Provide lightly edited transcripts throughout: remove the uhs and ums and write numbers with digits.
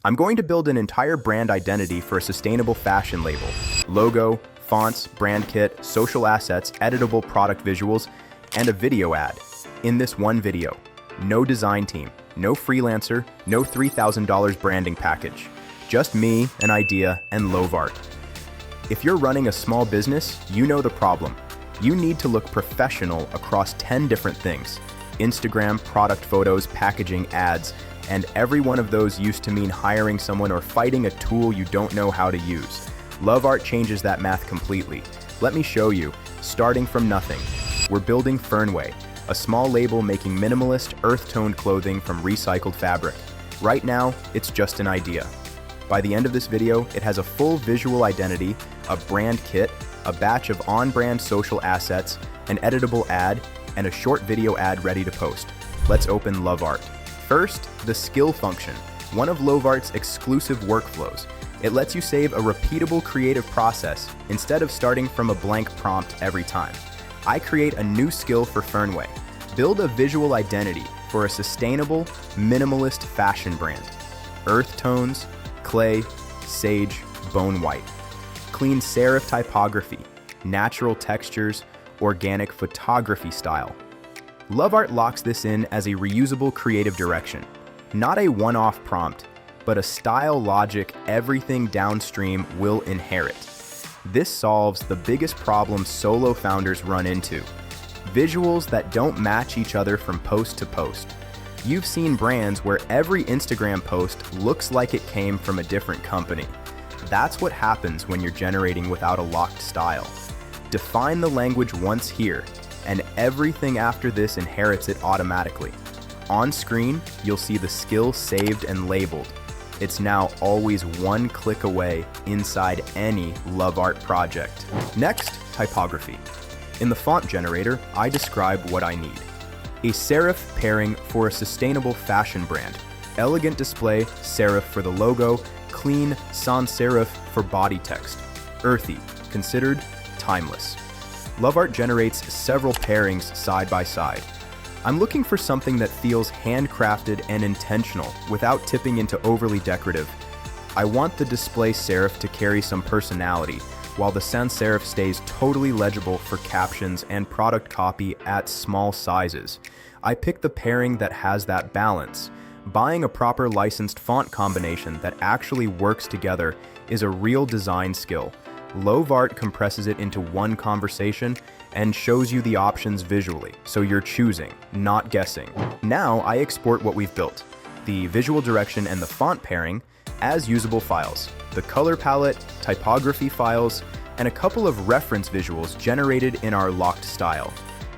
I'm going to build an entire brand identity for a sustainable fashion label. Logo, fonts, brand kit, social assets, editable product visuals, and a video ad. In this one video. No design team, no freelancer, no $3,000 branding package. Just me, an idea, and Lovart. If you're running a small business, you know the problem. You need to look professional across 10 different things. Instagram, product photos, packaging, ads, and every one of those used to mean hiring someone or fighting a tool you don't know how to use. Lovart changes that math completely. Let me show you, starting from nothing. We're building Fernway, a small label making minimalist, earth-toned clothing from recycled fabric. Right now, it's just an idea. By the end of this video, it has a full visual identity, a brand kit, a batch of on-brand social assets, an editable ad, and a short video ad ready to post. Let's open Lovart. First, the skill function, one of Lovart's exclusive workflows. It lets you save a repeatable creative process instead of starting from a blank prompt every time. I create a new skill for Fernway. Build a visual identity for a sustainable, minimalist fashion brand. Earth tones, clay, sage, bone white. Clean serif typography, natural textures, organic photography style. Lovart locks this in as a reusable creative direction. Not a one-off prompt, but a style logic everything downstream will inherit. This solves the biggest problem solo founders run into. Visuals that don't match each other from post to post. You've seen brands where every Instagram post looks like it came from a different company. That's what happens when you're generating without a locked style. Define the language once here, and everything after this inherits it automatically. On screen, you'll see the skill saved and labeled. It's now always one click away inside any Lovart project. Next, typography. In the font generator, I describe what I need. A serif pairing for a sustainable fashion brand. Elegant display, serif for the logo, clean sans serif for body text. Earthy, considered timeless. Lovart generates several pairings side by side. I'm looking for something that feels handcrafted and intentional without tipping into overly decorative. I want the display serif to carry some personality, while the sans serif stays totally legible for captions and product copy at small sizes. I picked the pairing that has that balance. Buying a proper licensed font combination that actually works together is a real design skill. Lovart compresses it into one conversation and shows you the options visually, so you're choosing, not guessing. Now I export what we've built, the visual direction and the font pairing, as usable files, the color palette, typography files, and a couple of reference visuals generated in our locked style.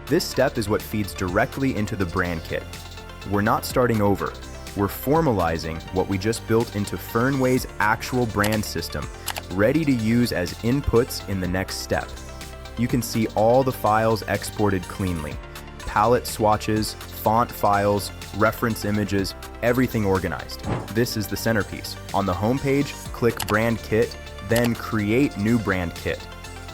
This step is what feeds directly into the brand kit. We're not starting over. We're formalizing what we just built into Fernway's actual brand system, ready to use as inputs in the next step. You can see all the files exported cleanly. Palette swatches, font files, reference images, everything organized. This is the centerpiece. On the homepage, click Brand Kit, then Create New Brand Kit.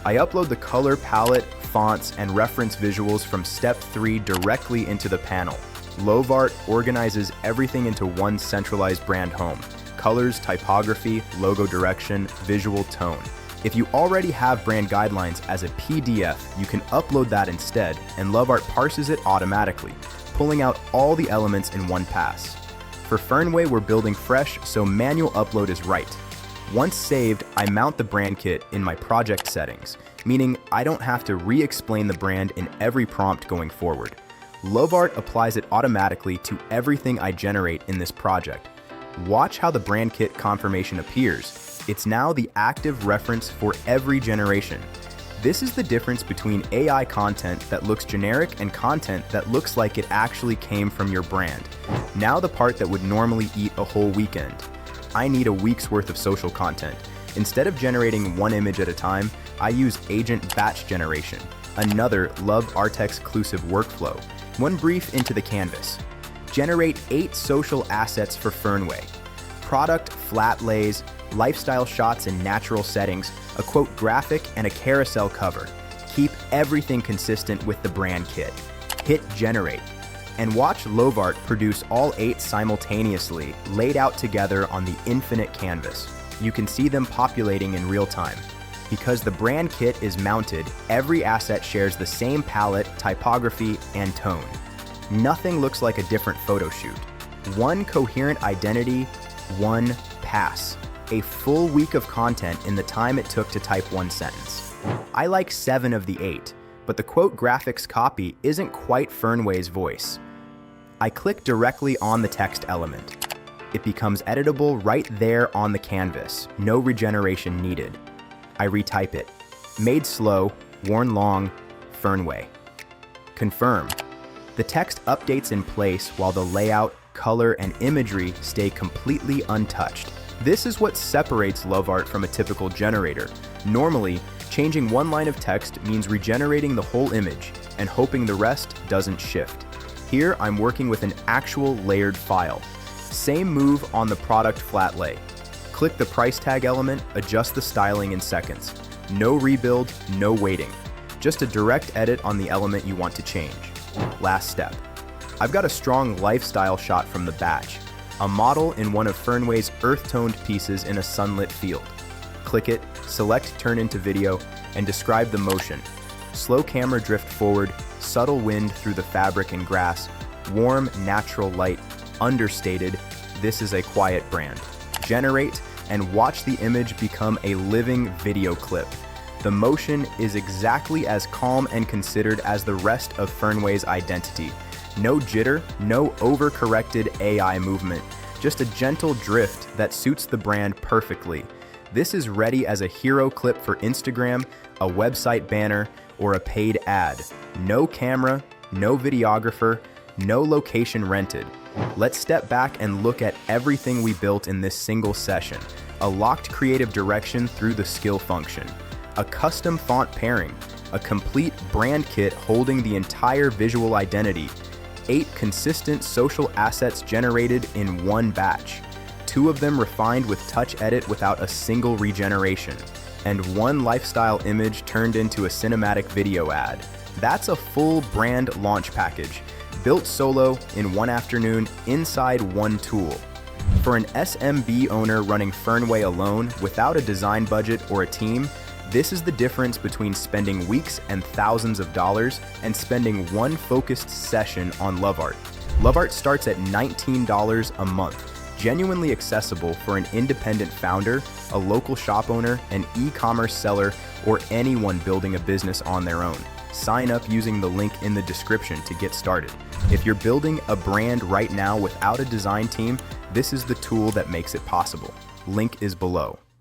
I upload the color palette, fonts, and reference visuals from step 3 directly into the panel. Lovart organizes everything into one centralized brand home. Colors, typography, logo direction, visual tone. If you already have brand guidelines as a PDF, you can upload that instead, and Lovart parses it automatically, pulling out all the elements in one pass. For Fernway, we're building fresh, so manual upload is right. Once saved, I mount the brand kit in my project settings, meaning I don't have to re-explain the brand in every prompt going forward. Lovart applies it automatically to everything I generate in this project. Watch how the brand kit confirmation appears. It's now the active reference for every generation. This is the difference between AI content that looks generic and content that looks like it actually came from your brand. Now the part that would normally eat a whole weekend. I need a week's worth of social content. Instead of generating one image at a time, I use agent batch generation, another Lovart exclusive workflow. One brief into the canvas. Generate 8 social assets for Fernway. Product flat lays, lifestyle shots in natural settings, a quote graphic, and a carousel cover. Keep everything consistent with the brand kit. Hit generate. And watch Lovart produce all 8 simultaneously, laid out together on the infinite canvas. You can see them populating in real time. Because the brand kit is mounted, every asset shares the same palette, typography, and tone. Nothing looks like a different photo shoot. One coherent identity, one pass. A full week of content in the time it took to type one sentence. I like 7 of the 8, but the quote graphics copy isn't quite Fernway's voice. I click directly on the text element. It becomes editable right there on the canvas, no regeneration needed. I retype it. Made slow, worn long, Fernway. Confirm. The text updates in place while the layout, color, and imagery stay completely untouched. This is what separates Lovart from a typical generator. Normally, changing one line of text means regenerating the whole image and hoping the rest doesn't shift. Here, I'm working with an actual layered file. Same move on the product flat lay. Click the price tag element, adjust the styling in seconds. No rebuild, no waiting. Just a direct edit on the element you want to change. Last step. I've got a strong lifestyle shot from the batch. A model in one of Fernway's earth-toned pieces in a sunlit field. Click it, select turn into video, and describe the motion. Slow camera drift forward, subtle wind through the fabric and grass, warm, natural light, understated, this is a quiet brand. Generate, and watch the image become a living video clip. The motion is exactly as calm and considered as the rest of Fernway's identity. No jitter, no overcorrected AI movement, just a gentle drift that suits the brand perfectly. This is ready as a hero clip for Instagram, a website banner, or a paid ad. No camera, no videographer, no location rented. Let's step back and look at everything we built in this single session. A locked creative direction through the skill function. A custom font pairing. A complete brand kit holding the entire visual identity. 8 consistent social assets generated in one batch. 2 of them refined with touch edit without a single regeneration. And 1 lifestyle image turned into a cinematic video ad. That's a full brand launch package. Built solo in one afternoon inside one tool. For an SMB owner running Fernway alone without a design budget or a team, this is the difference between spending weeks and thousands of dollars and spending one focused session on Lovart. Lovart starts at $19 a month, genuinely accessible for an independent founder, a local shop owner, an e-commerce seller, or anyone building a business on their own. Sign up using the link in the description to get started. If you're building a brand right now without a design team, this is the tool that makes it possible. Link is below.